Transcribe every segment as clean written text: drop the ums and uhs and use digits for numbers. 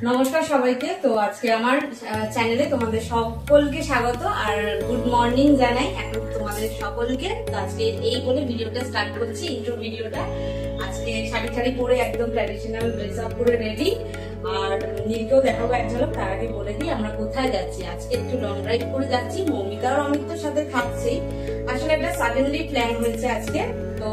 নমস্কার সবাইকে। তো আজকে আমার চ্যানেলে তোমাদের সকলকে স্বাগত আর গুড মর্নিং জানাই এখন তোমাদের সকলকে। তো আজকে এই বলে ভিডিওটা স্টার্ট করছি, ইন্ট্রো ভিডিওটা। আজকে শাড়ি শাড়ি পরে একদম ট্র্যাডিশনাল ড্রেস আপ করে রেডি, আর নীলকেও দেখাবো এক ঝলক। তার আগে বলে দিই আমরা কোথায় যাচ্ছি। আজকে একটু লং ড্রাইভ করে যাচ্ছি, মৌমিতা আর অমিতর সাথে থাকছেই। আসলে একটা সাডেনলি প্ল্যান হয়েছে আজকে। তো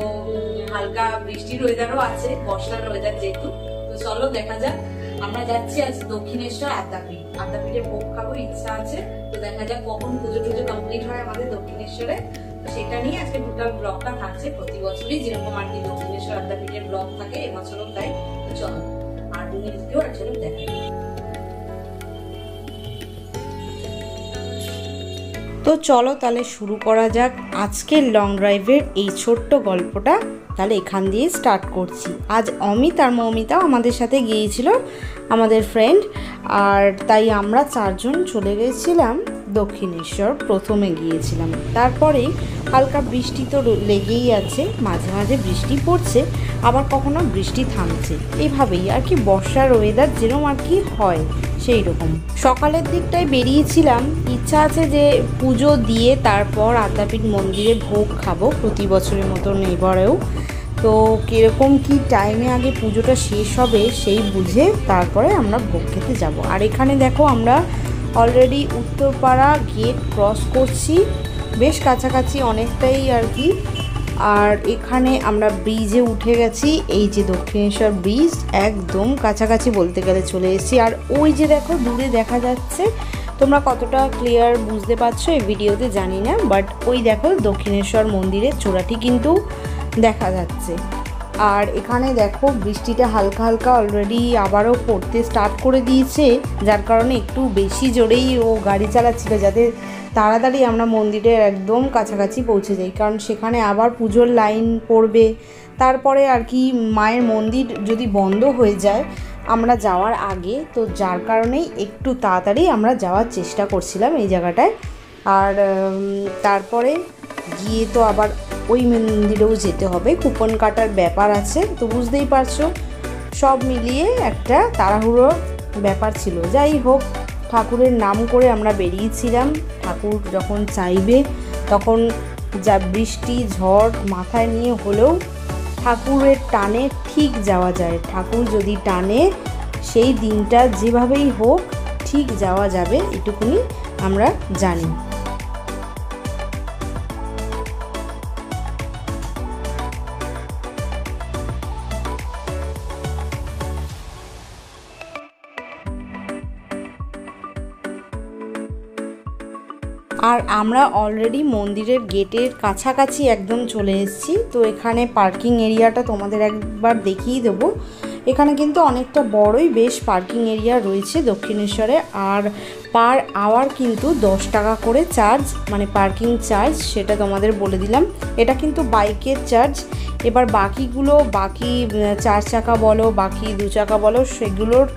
হালকা বৃষ্টির ওয়েদারও আছে, বর্ষার ওয়েদার যেহেতু। তো চলো দেখা যাক। আমরা যাচ্ছি আজ দক্ষিণেশ্বর আদ্যাপীঠ। আদ্যাপীঠে ভোগ খাবো ইচ্ছা আছে। তো দেখা যাক কখন পুজো টুজো কমপ্লিট হয় আমাদের দক্ষিণেশ্বরে। তো সেটা নিয়ে আজকে টোটাল ব্লগটা থাকছে। প্রতি বছরই যেরকম আর কি দক্ষিণেশ্বর আদ্যাপীঠের ব্লগ থাকে, এবছরও তাই। তো চলো আর নীলকেও একজন দেখাই। তো চলো তাহলে শুরু করা যাক আজকের লং ড্রাইভের এই ছোট্ট গল্পটা। তাহলে এখান দিয়ে স্টার্ট করছি। আজ অমিত আর মৌমিতাও আমাদের সাথে গিয়েছিল, আমাদের ফ্রেন্ড। আর তাই আমরা চারজন চলে গেছিলাম দক্ষিণেশ্বর। প্রথমে গিয়েছিলাম, তারপরে হালকা বৃষ্টি তো লেগেই আছে, মাঝে মাঝে বৃষ্টি পড়ছে, আবার কখনো বৃষ্টি থামছে। এইভাবেই আর কি বর্ষার ওয়েদার যেরকম আর কি হয় সেই রকম। সকালের দিকটায় বেরিয়েছিলাম, ইচ্ছা আছে যে পুজো দিয়ে তারপর আদ্যাপীঠ মন্দিরে ভোগ খাবো প্রতি বছরের মতন এবারেও। তো কীরকম কি টাইমে আগে পুজোটা শেষ হবে সেই বুঝে তারপরে আমরা ভোগ খেতে যাব। আর এখানে দেখো আমরা অলরেডি উত্তরপাড়া গেট ক্রস করছি, বেশ কাছাকাছি অনেকটাই আর কি। আর এখানে আমরা ব্রিজে উঠে গেছি, এই যে দক্ষিণেশ্বর ব্রিজ, একদম কাছাকাছি বলতে গেলে চলে এসেছি। আর ওই যে দেখো দূরে দেখা যাচ্ছে, তোমরা কতটা ক্লিয়ার বুঝতে পারছো এই ভিডিওতে জানি না, বাট ওই দেখো দক্ষিণেশ্বর মন্দিরের চূড়াটি কিন্তু দেখা যাচ্ছে। আর এখানে দেখো বৃষ্টিটা হালকা হালকা অলরেডি আবারও পড়তে স্টার্ট করে দিয়েছে, যার কারণে একটু বেশি জোরেই ও গাড়ি চালাচ্ছিল যাতে তাড়াতাড়ি আমরা মন্দিরের একদম কাছাকাছি পৌঁছে যাই, কারণ সেখানে আবার পুজোর লাইন পড়বে। তারপরে আর কি মায়ের মন্দির যদি বন্ধ হয়ে যায় আমরা যাওয়ার আগে, তো যার কারণেই একটু তাড়াতাড়ি আমরা যাওয়ার চেষ্টা করছিলাম এই জায়গাটায়। আর তারপরে গিয়ে তো আবার ওই মন্দিরেও যেতে হবে, কুপন কাটার ব্যাপার আছে, তো বুঝতেই পারছো সব মিলিয়ে একটা তাড়াহুড়োর ব্যাপার ছিল। যাই হোক, ঠাকুরের নাম করে আমরা বেরিয়েছিলাম। ঠাকুর যখন চাইবে তখন যা বৃষ্টি ঝড় মাথায় নিয়ে হলেও ঠাকুরের টানে ঠিক যাওয়া যায়। ঠাকুর যদি টানে সেই দিনটা যেভাবেই হোক ঠিক যাওয়া যাবে, এটুকুনি আমরা জানি। আর আমরা অলরেডি মন্দিরের গেটের কাছাকাছি একদম চলে এসেছি। তো এখানে পার্কিং এরিয়াটা তোমাদের একবার দেখিয়ে দেবো। এখানে কিন্তু অনেকটা বড়ই বেশ পার্কিং এরিয়া রয়েছে দক্ষিণেশ্বরে। আর পার আওয়ার কিন্তু 10 টাকা করে চার্জ, মানে পার্কিং চার্জ, সেটা তোমাদের বলে দিলাম। এটা কিন্তু বাইকের চার্জ। এবার বাকিগুলো, বাকি 4 চাকা বলো, বাকি 2 চাকা বলো, সেগুলোর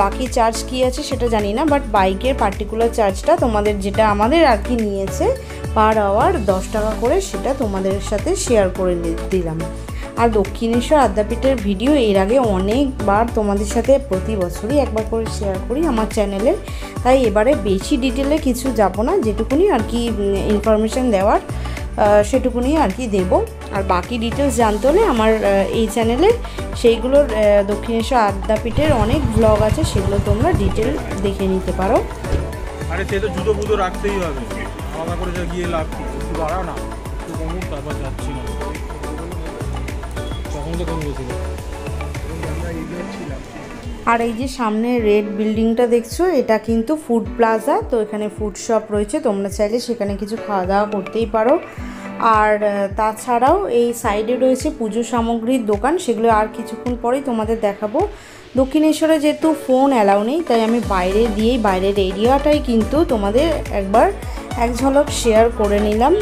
বাকি চার্জ কী আছে সেটা জানি না, বাট বাইকের পার্টিকুলার চার্জটা তোমাদের যেটা আমাদের আর কি নিয়েছে পার আওয়ার 10 টাকা করে, সেটা তোমাদের সাথে শেয়ার করে দিলাম। আর দক্ষিণেশ্বর আদ্যাপীঠের ভিডিও এর আগে অনেকবার তোমাদের সাথে প্রতি বছরই একবার করে শেয়ার করি আমার চ্যানেলে, তাই এবারে বেশি ডিটেলে কিছু যাব না, যেটুকুনি আর কি ইনফরমেশান দেওয়ার সেটুকুনি আর কি দেব। আর বাকি ডিটেলস জানতে হলে আমার এই চ্যানেলে সেইগুলোর দক্ষিণেশ্বর আদ্যাপীঠের অনেক ব্লগ আছে, সেগুলো তোমরা ডিটেল দেখে নিতে পারো। আরে সে তো জুতো পুজো রাখতেই হবে, আলাদা করে যা গিয়ে লাভ কি, একটু দাঁড়া না, একটু কমুক, তারপর যাচ্ছি না। তখন তো কমে গেছিল। আর এই যে সামনে রেড বিল্ডিংটা দেখছো, এটা কিন্তু ফুড প্লাজা। তো এখানে ফুড শপ রয়েছে, তোমরা চাইলে সেখানে কিছু খাওয়া দাওয়া করতেই পারো। আর তাছাড়াও এই সাইডে রয়েছে পুজো সামগ্রীর দোকান, সেগুলো আর কিছুক্ষণ পরেই তোমাদের দেখাবো। দক্ষিণেশ্বরে যেহেতু ফোন অ্যালাউ নেই, তাই আমি বাইরে দিয়েই বাইরের এরিয়াটাই কিন্তু তোমাদের একবার এক ঝলক শেয়ার করে নিলাম।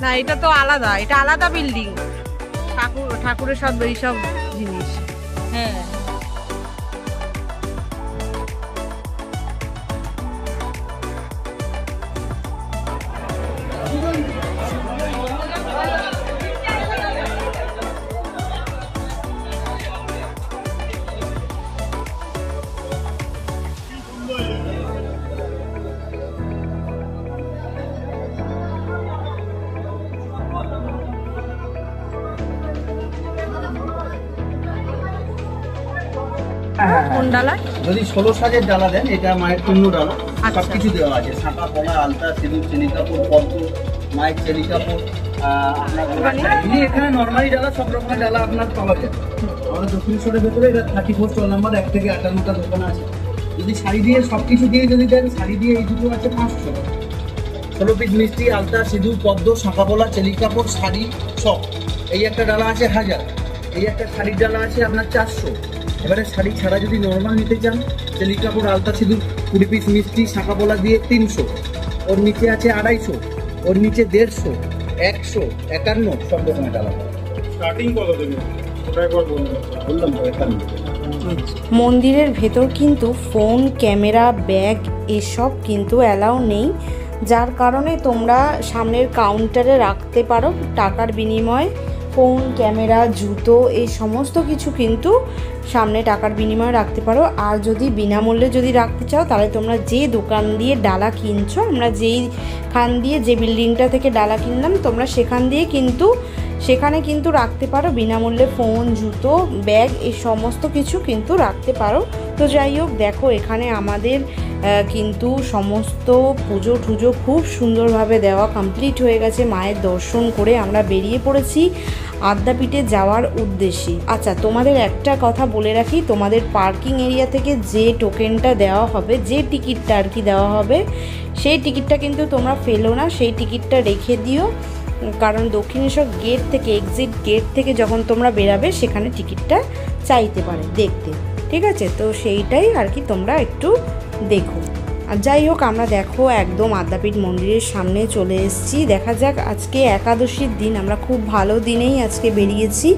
না, এটা তো আলাদা, এটা আলাদা বিল্ডিং, ঠাকুরের সব এইসব জিনিস। হ্যাঁ, কোন ডালায়? যদি 16 সাজের ডালা দেন, এটা মায়ের পূর্ণ ডালা, আচ্ছা। সব কিছু দেওয়া আছে, শাঁখা পলা, আলতা, সিঁদুর, চেনি কাপড়, পদ্ম, মায়ের চেনি কাপড়, আপনার এখানে নর্মালি ডালা, সব রকমের ডালা আপনার পাওয়া যায়। আমাদের দক্ষিণেশ্বরের ভেতরে এটা 34 স্টল নাম্বার, 1 থেকে 58টা দোকান আছে। যদি শাড়ি দিয়ে সব কিছু দিয়ে যদি দেন, শাড়ি দিয়ে এই দুটো আছে 500, 16 পিস মিষ্টি, আলতা, সিঁদুর, পদ্ম, শাঁখা পলা, চেলি কাপড়, শাড়ি সব। এই একটা ডালা আছে 1000, এই একটা শাড়ির ডালা আছে আপনার 400। এবারে শাড়ি ছাড়া যদি নর্মাল নিতে চান, চেলি কাপড়, আলতা, সিঁদুর, 20 পিস মিষ্টি, শাঁখা পলা দিয়ে 300, ওর নিচে আছে 250, ওর নিচে 150, 100, 51, সব রকমের ডালা। স্টার্টিং কত দেবে ওটা একবার বললাম তো 51। মন্দিরের ভেতর কিন্তু ফোন, ক্যামেরা, ব্যাগ এসব কিন্তু অ্যালাউ নেই, যার কারণে তোমরা সামনের কাউন্টারে রাখতে পারো টাকার বিনিময়ে। ফোন, ক্যামেরা, জুতো এই সমস্ত কিছু কিন্তু সামনে টাকার বিনিময়ে রাখতে পারো। আর যদি বিনামূল্যে যদি রাখতে চাও, তাহলে তোমরা যে দোকান দিয়ে ডালা কিনছো, আমরা যেইখান দিয়ে যে বিল্ডিংটা থেকে ডালা কিনলাম, তোমরা সেখান দিয়ে কিন্তু সেখানে কিন্তু রাখতে পারো বিনামূল্যে ফোন, জুতো, ব্যাগ এই সমস্ত কিছু কিন্তু রাখতে পারো। তো যাই হোক, দেখো এখানে আমাদের কিন্তু সমস্ত পুজো টুজো খুব সুন্দরভাবে দেওয়া কমপ্লিট হয়ে গেছে। মায়ের দর্শন করে আমরা বেরিয়ে পড়েছি আদ্যাপীঠে যাওয়ার উদ্দেশ্যে। আচ্ছা, তোমাদের একটা কথা বলে রাখি, তোমাদের পার্কিং এরিয়া থেকে যে টোকেনটা দেওয়া হবে, যে টিকিটটা আর কি দেওয়া হবে, সেই টিকিটটা কিন্তু তোমরা ফেলো না, সেই টিকিটটা রেখে দিও। কারণ দক্ষিণেশ্বর গেট থেকে, এক্সিট গেট থেকে যখন তোমরা বেরাবে, সেখানে টিকিটটা চাইতে পারে দেখতে, ঠিক আছে? তো সেইটাই আর কি তোমরা একটু দেখো। আর যাই হোক, আমরা দেখো একদম আদ্যাপীঠ মন্দিরের সামনে চলে এসেছি। দেখা যাক, আজকে একাদশীর দিন, আমরা খুব ভালো দিনেই আজকে বেরিয়েছি।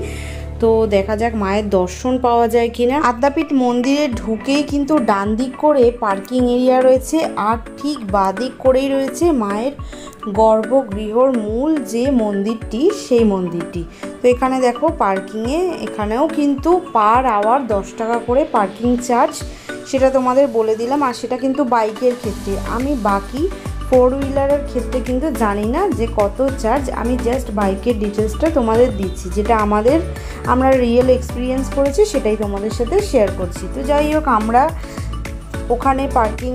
তো দেখা যাক মায়ের দর্শন পাওয়া যায় কিনা। আদ্যাপীঠ মন্দিরে ঢুকেই কিন্তু ডান দিক করে পার্কিং এরিয়া রয়েছে, আর ঠিক বাঁ দিক করেই রয়েছে মায়ের গর্ভগৃহর মূল যে মন্দিরটি, সেই মন্দিরটি। তো এখানে দেখো পার্কিংয়ে, এখানেও কিন্তু পার আওয়ার 10 টাকা করে পার্কিং চার্জ, সেটা তোমাদের বলে দিলাম। আর সেটা কিন্তু বাইকের ক্ষেত্রে, আমি বাকি 4 হুইলারের ক্ষেত্রে কিন্তু জানি না যে কত চার্জ। আমি জাস্ট বাইকের ডিটেলসটা তোমাদের দিচ্ছি, যেটা আমরা রিয়েল এক্সপিরিয়েন্স করেছি, সেটাই তোমাদের সাথে শেয়ার করছি। তো যাই হোক, আমরা ওখানে পার্কিং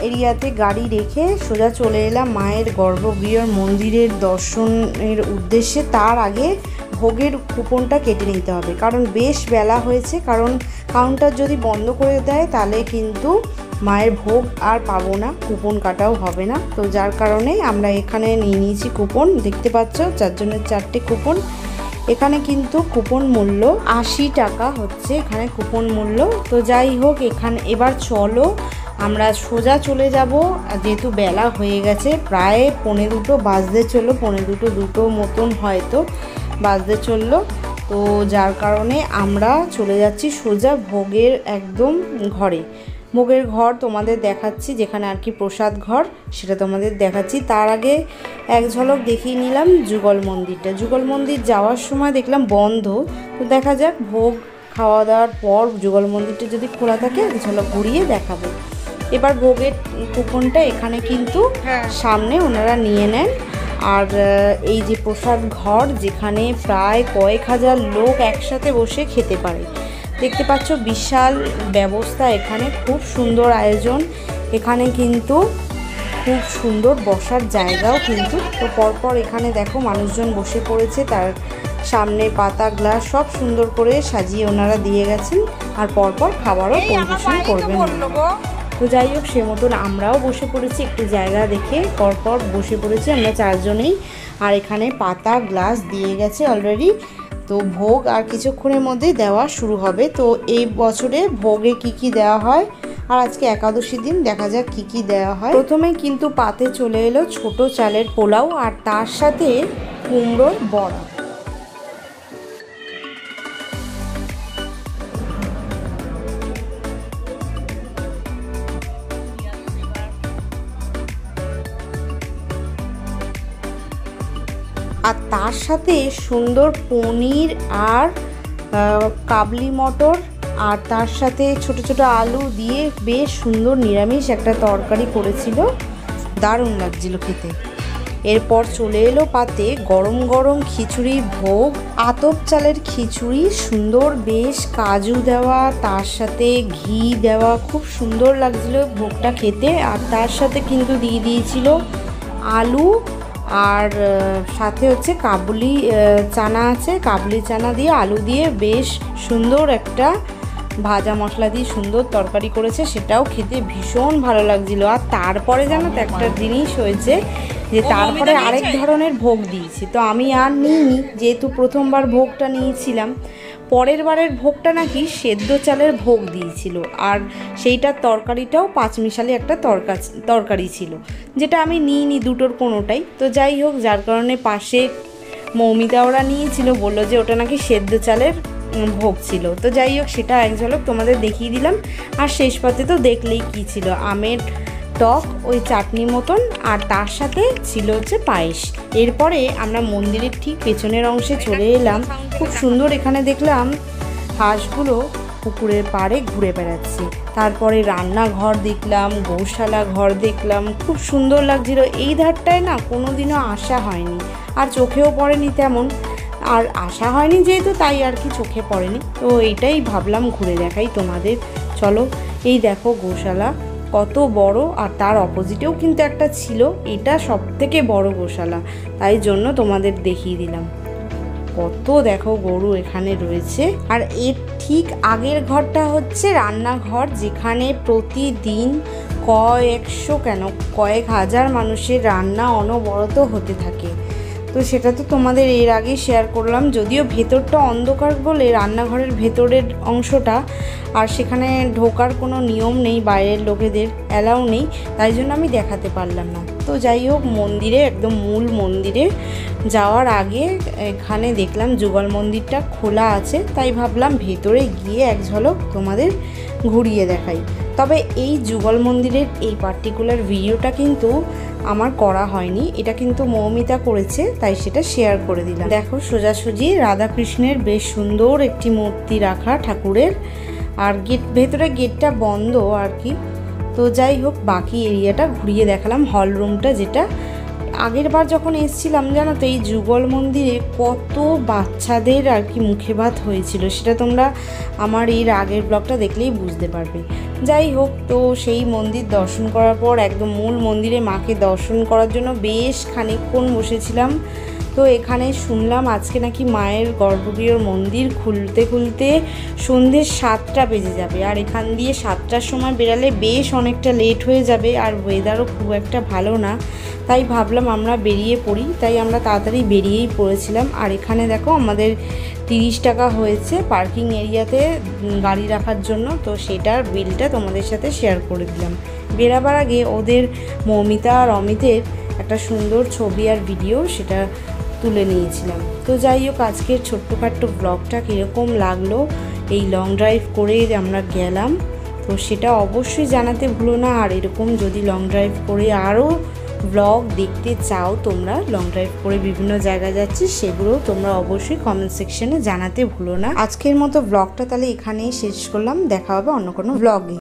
এরিয়াতে গাড়ি রেখে সোজা চলে এলাম মায়ের গর্ভগৃহর মন্দিরের দর্শনের উদ্দেশ্যে। তার আগে ভোগের কুপনটা কেটে নিতে হবে, কারণ বেশ বেলা হয়েছে। কারণ কাউন্টার যদি বন্ধ করে দেয়, তাহলে কিন্তু মায়ের ভোগ আর পাবো না, কুপন কাটাও হবে না। তো যার কারণে আমরা এখানে নিয়ে নিয়েছি কুপন, দেখতে পাচ্ছ 4 জনের 4টে কুপন। এখানে কিন্তু কুপন মূল্য 80 টাকা হচ্ছে এখানে কুপন মূল্য। তো যাই হোক, এখানে এবার চলো আমরা সোজা চলে যাব, যেহেতু বেলা হয়ে গেছে, প্রায় 1:45 বাজতে চললো, 1:45 মতন হয়তো বাজতে চললো। তো যার কারণে আমরা চলে যাচ্ছি সোজা ভোগের একদম ঘরে। ভোগের ঘর তোমাদের দেখাচ্ছি, যেখানে আর কি প্রসাদ ঘর, সেটা তোমাদের দেখাচ্ছি। তার আগে এক ঝলক দেখিয়ে নিলাম যুগল মন্দিরটা। যুগল মন্দির যাওয়ার সময় দেখলাম বন্ধ, তো দেখা যাক ভোগ খাওয়া দাওয়ার পর যুগল মন্দিরটা যদি খোলা থাকে, এক ঝলক ঘুরিয়ে দেখাবো। এবার ভোগের কুপনটা এখানে কিন্তু সামনে ওনারা নিয়ে নেন। আর এই যে প্রসাদ ঘর, যেখানে প্রায় কয়েক হাজার লোক একসাথে বসে খেতে পারে, দেখতে পাচ্ছ বিশাল ব্যবস্থা এখানে, খুব সুন্দর আয়োজন। এখানে কিন্তু খুব সুন্দর বসার জায়গাও কিন্তু। তো পরপর এখানে দেখো মানুষজন বসে পড়েছে, তার সামনে পাতা, গ্লাস সব সুন্দর করে সাজিয়ে ওনারা দিয়ে গেছেন। আর পরপর খাবারও পরিবেশন করবেন। তো যাই হোক, সে মতন আমরাও বসে পড়েছি, একটু জায়গা দেখে পরপর বসে পড়েছি আমরা 4 জনেই। আর এখানে পাতা, গ্লাস দিয়ে গেছে অলরেডি। তো ভোগ আর কিছুক্ষণের মধ্যেই দেওয়া শুরু হবে। তো এই বছরে ভোগে কি দেওয়া হয়, আর আজকে একাদশীর দিন দেখা যাক কি দেওয়া হয়। প্রথমে কিন্তু পাতে চলে এলো ছোট চালের পোলাও, আর তার সাথে কুমড়োর বড়া। আর তার সাথে সুন্দর পনির আর কাবলি মটর, আর তার সাথে ছোট ছোট আলু দিয়ে বেশ সুন্দর নিরামিষ একটা তরকারি করেছিল, দারুণ লাগছিল খেতে। এরপর চলে এলো পাতে গরম গরম খিচুড়ি ভোগ, আতপ চালের খিচুড়ি, সুন্দর বেশ কাজু দেওয়া, তার সাথে ঘি দেওয়া, খুব সুন্দর লাগছিল ভোগটা খেতে। আর তার সাথে কিন্তু দিয়ে দিয়েছিল আলু, আর সাথে হচ্ছে কাবুলি চানা আছে, কাবুলি চানা দিয়ে আলু দিয়ে বেশ সুন্দর একটা ভাজা মশলা দিয়ে সুন্দর তরকারি করেছে, সেটাও খেতে ভীষণ ভালো লাগছিল। আর তারপরে জানো তো একটা জিনিস হয়েছে যে তারপরে আরেক ধরনের ভোগ দিয়েছি, তো আমি আর নিইনি যেহেতু প্রথমবার ভোগটা নিয়েছিলাম। পরের বারের ভোগটা নাকি সেদ্ধ চালের ভোগ দিয়েছিল, আর সেইটার তরকারিটাও পাঁচমিশালি একটা তরকারি ছিল, যেটা আমি নিইনি দুটোর কোনোটাই। তো যাই হোক, যার কারণে পাশে মৌমিতা ওরা নিয়েছিল, বললো যে ওটা নাকি সেদ্ধ চালের ভোগ ছিল। তো যাই হোক, সেটা এক ঝলক তোমাদের দেখিয়ে দিলাম। আর শেষ পাতে তো দেখলেই কি ছিল, আমের টক, ওই চাটনি মতন, আর তার সাথে ছিল হচ্ছে পায়েস। এরপরে আমরা মন্দিরের ঠিক পেছনের অংশে চলে এলাম। খুব সুন্দর এখানে দেখলাম হাঁসগুলো পুকুরের পাড়ে ঘুরে বেড়াচ্ছে। তারপরে রান্নাঘর দেখলাম, গৌশালা ঘর দেখলাম, খুব সুন্দর লাগছিল। এই ধারটায় না কোনোদিনও আসা হয়নি, আর চোখেও পড়েনি তেমন, আর আসা হয়নি যেহেতু তাই আর কি চোখে পড়েনি। তো এইটাই ভাবলাম ঘুরে দেখাই তোমাদের। চলো, এই দেখো গোশালা কত বড়, আর তার অপোজিটেও কিন্তু একটা ছিল, এটা সব থেকে বড় গোশালা, তাই জন্য তোমাদের দেখিয়ে দিলাম। কত দেখো গরু এখানে রয়েছে। আর এর ঠিক আগের ঘরটা হচ্ছে রান্নাঘর, যেখানে প্রতিদিন কয়েক হাজার মানুষের রান্না অনবরত হতে থাকে। তো সেটা তো তোমাদের এর আগে শেয়ার করলাম, যদিও ভেতরটা অন্ধকার বলে রান্নাঘরের ভেতরের অংশটা, আর সেখানে ঢোকার কোনো নিয়ম নেই, বাইরের লোকেদের অ্যালাউ নেই, তাই জন্য আমি দেখাতে পারলাম না। তো যাই হোক, মন্দিরে একদম মূল মন্দিরে যাওয়ার আগে এখানে দেখলাম যুগল মন্দিরটা খোলা আছে, তাই ভাবলাম ভেতরে গিয়ে এক ঝলক তোমাদের ঘুরিয়ে দেখাই। তবে এই যুগল মন্দিরের এই পার্টিকুলার ভিডিওটা কিন্তু আমার করা হয়নি, এটা কিন্তু মৌমিতা করেছে, তাই সেটা শেয়ার করে দিলাম। দেখো সোজাসুজি রাধাকৃষ্ণের বেশ সুন্দর একটি মূর্তি রাখা ঠাকুরের, আর ভেতরে গেটটা বন্ধ আর কি। তো যাই হোক, বাকি এরিয়াটা ঘুরিয়ে দেখালাম। হল রুমটা, যেটা আগের বার যখন এসেছিলাম জানো তো, এই যুগল মন্দিরে কত বাচ্চাদের আর কি মুখে ভাত হয়েছিল, সেটা তোমরা আমার এর আগের ব্লগটা দেখলেই বুঝতে পারবে। যাই হোক, তো সেই মন্দির দর্শন করার পর একদম মূল মন্দিরে মাকে দর্শন করার জন্য বেশ খানিকক্ষণ বসেছিলাম। তো এখানে শুনলাম আজকে নাকি মায়ের গর্ভগৃহর মন্দির খুলতে খুলতে সন্ধ্যে 7টা বেজে যাবে, আর এখান দিয়ে 7টার সময় বেরালে বেশ অনেকটা লেট হয়ে যাবে, আর ওয়েদারও খুব একটা ভালো না, তাই ভাবলাম আমরা বেরিয়ে পড়ি। তাই আমরা তাড়াতাড়ি বেরিয়েই পড়েছিলাম। আর এখানে দেখো আমাদের 30 টাকা হয়েছে পার্কিং এরিয়াতে গাড়ি রাখার জন্য, তো সেটার বিলটা তোমাদের সাথে শেয়ার করে দিলাম। বেরাবার আগে ওদের মৌমিতা আর অমিতের একটা সুন্দর ছবি আর ভিডিও সেটা তুলে নিয়েছিলাম। তো যাই হোক, আজকের ছোট্টখাট্ট ব্লগটা কীরকম লাগলো, এই লং ড্রাইভ করে আমরা গেলাম, তো সেটা অবশ্যই জানাতে ভুলো না। আর এরকম যদি লং ড্রাইভ করে আরও ব্লগ দেখতে চাও তোমরা, লং ড্রাইভ করে বিভিন্ন জায়গায় যাচ্ছি, সেগুলো তোমরা অবশ্যই কমেন্ট সেকশনে জানাতে ভুলো না। আজকের মতো ব্লগটা তাহলে এখানেই শেষ করলাম, দেখা হবে অন্য কোনো ব্লগে।